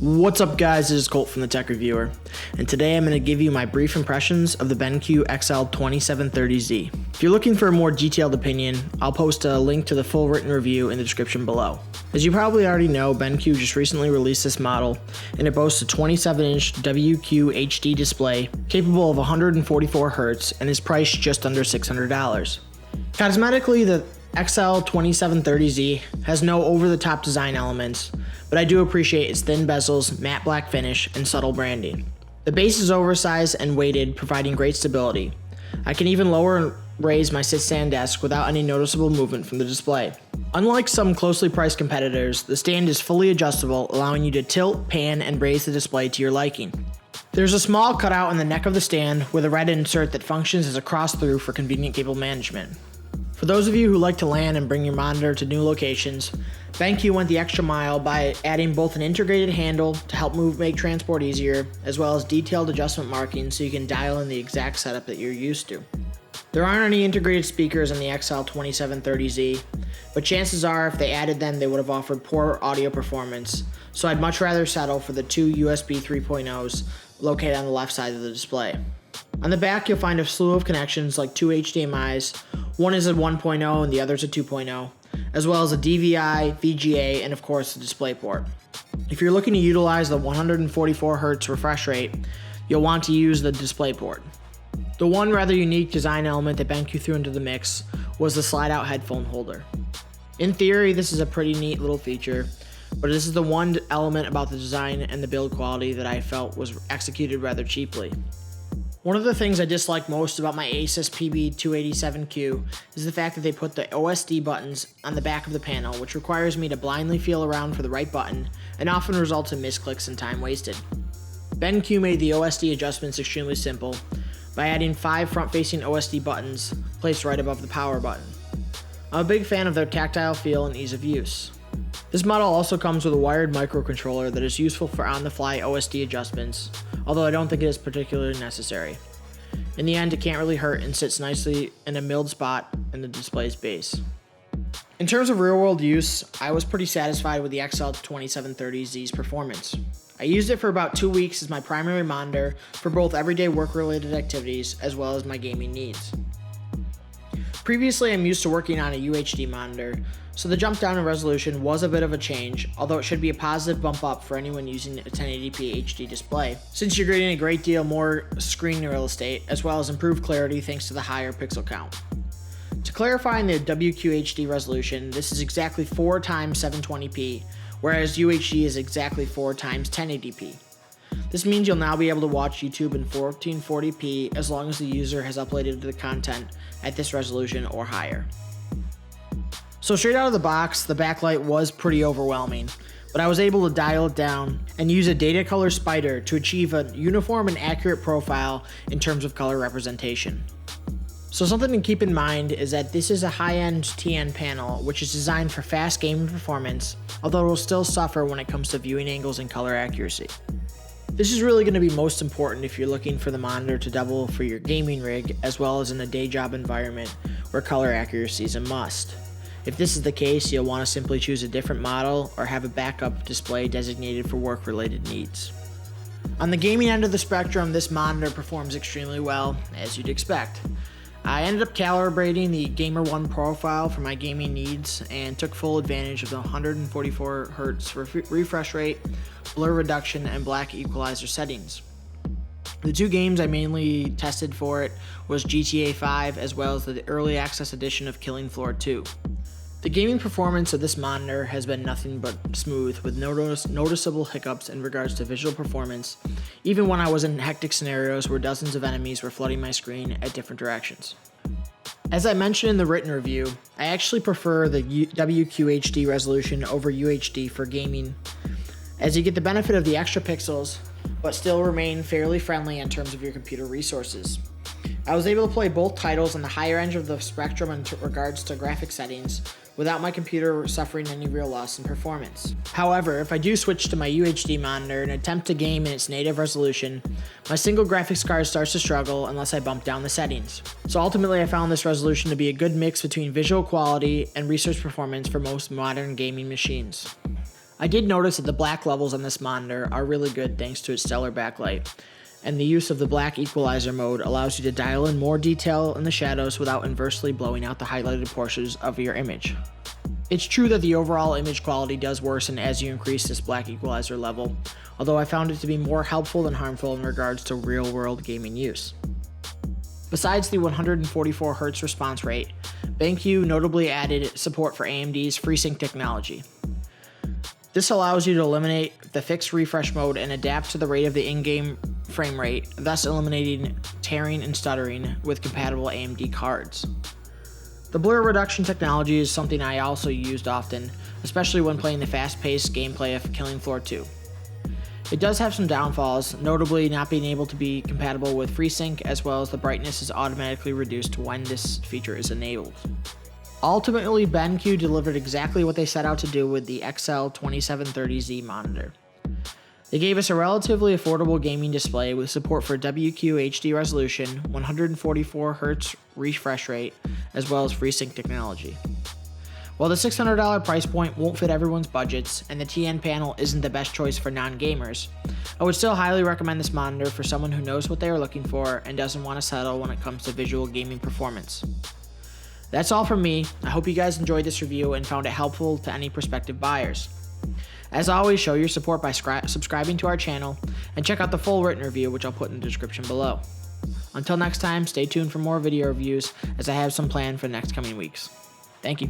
What's up guys, this is Colt from the Tech Reviewer, and today I'm going to give you my brief impressions of the BenQ XL2730Z. If you're looking for a more detailed opinion, I'll post a link to the full written review in the description below. As you probably already know, BenQ just recently released this model, and it boasts a 27-inch WQHD display capable of 144 Hz and is priced just under $600. Cosmetically, the XL2730Z has no over-the-top design elements, but I do appreciate its thin bezels, matte black finish, and subtle branding. The base is oversized and weighted, providing great stability. I can even lower and raise my sit-stand desk without any noticeable movement from the display. Unlike some closely priced competitors, the stand is fully adjustable, allowing you to tilt, pan, and raise the display to your liking. There's a small cutout in the neck of the stand with a red insert that functions as a cross-through for convenient cable management. For those of you who like to LAN and bring your monitor to new locations, BenQ went the extra mile by adding both an integrated handle to help make transport easier, as well as detailed adjustment markings so you can dial in the exact setup that you're used to. There aren't any integrated speakers on the XL2730Z, but chances are if they added them they would have offered poor audio performance, so I'd much rather settle for the two USB 3.0s located on the left side of the display. On the back you'll find a slew of connections like two HDMIs, one is a 1.0 and the other is a 2.0, as well as a DVI, VGA, and of course the DisplayPort. If you're looking to utilize the 144 Hz refresh rate, you'll want to use the DisplayPort. The one rather unique design element that BenQ threw into the mix was the slide-out headphone holder. In theory, this is a pretty neat little feature, but this is the one element about the design and the build quality that I felt was executed rather cheaply. One of the things I dislike most about my Asus PB287Q is the fact that they put the OSD buttons on the back of the panel, which requires me to blindly feel around for the right button and often results in misclicks and time wasted. BenQ made the OSD adjustments extremely simple by adding 5 front-facing OSD buttons placed right above the power button. I'm a big fan of their tactile feel and ease of use. This model also comes with a wired microcontroller that is useful for on-the-fly OSD adjustments, although I don't think it is particularly necessary. In the end, it can't really hurt and sits nicely in a milled spot in the display's base. In terms of real-world use, I was pretty satisfied with the XL2730Z's performance. I used it for about 2 weeks as my primary monitor for both everyday work-related activities as well as my gaming needs. Previously, I'm used to working on a UHD monitor, so the jump down in resolution was a bit of a change, although it should be a positive bump up for anyone using a 1080p HD display, since you're getting a great deal more screen real estate, as well as improved clarity thanks to the higher pixel count. To clarify in the WQHD resolution, this is exactly 4 times 720p, whereas UHD is exactly 4 times 1080p. This means you'll now be able to watch YouTube in 1440p as long as the user has uploaded the content at this resolution or higher. So straight out of the box, the backlight was pretty overwhelming, but I was able to dial it down and use a data color spider to achieve a uniform and accurate profile in terms of color representation. So something to keep in mind is that this is a high-end TN panel which is designed for fast gaming performance, although it will still suffer when it comes to viewing angles and color accuracy. This is really going to be most important if you're looking for the monitor to double for your gaming rig as well as in a day job environment where color accuracy is a must. If this is the case, you'll want to simply choose a different model or have a backup display designated for work-related needs. On the gaming end of the spectrum, this monitor performs extremely well, as you'd expect. I ended up calibrating the Gamer 1 profile for my gaming needs and took full advantage of the 144 Hz refresh rate, blur reduction, and black equalizer settings. The 2 games I mainly tested for it was GTA 5 as well as the early access edition of Killing Floor 2. The gaming performance of this monitor has been nothing but smooth, with noticeable hiccups in regards to visual performance, even when I was in hectic scenarios where dozens of enemies were flooding my screen at different directions. As I mentioned in the written review, I actually prefer the WQHD resolution over UHD for gaming, as you get the benefit of the extra pixels, but still remain fairly friendly in terms of your computer resources. I was able to play both titles on the higher end of the spectrum in regards to graphic settings, without my computer suffering any real loss in performance. However, if I do switch to my UHD monitor and attempt to game in its native resolution, my single graphics card starts to struggle unless I bump down the settings. So ultimately I found this resolution to be a good mix between visual quality and research performance for most modern gaming machines. I did notice that the black levels on this monitor are really good thanks to its stellar backlight, and the use of the black equalizer mode allows you to dial in more detail in the shadows without inversely blowing out the highlighted portions of your image. It's true that the overall image quality does worsen as you increase this black equalizer level, although I found it to be more helpful than harmful in regards to real-world gaming use. Besides the 144Hz response rate, BenQ notably added support for AMD's Freesync technology. This allows you to eliminate the fixed refresh mode and adapt to the rate of the in-game frame rate, thus eliminating tearing and stuttering with compatible AMD cards. The blur reduction technology is something I also used often, especially when playing the fast-paced gameplay of Killing Floor 2. It does have some downfalls, notably not being able to be compatible with FreeSync, as well as the brightness is automatically reduced when this feature is enabled. Ultimately, BenQ delivered exactly what they set out to do with the XL2730Z monitor. They gave us a relatively affordable gaming display with support for WQHD resolution, 144Hz refresh rate, as well as FreeSync technology. While the $600 price point won't fit everyone's budgets, and the TN panel isn't the best choice for non-gamers, I would still highly recommend this monitor for someone who knows what they are looking for and doesn't want to settle when it comes to visual gaming performance. That's all from me. I hope you guys enjoyed this review and found it helpful to any prospective buyers. As always, show your support by subscribing to our channel and check out the full written review, which I'll put in the description below. Until next time, stay tuned for more video reviews as I have some planned for the next coming weeks. Thank you.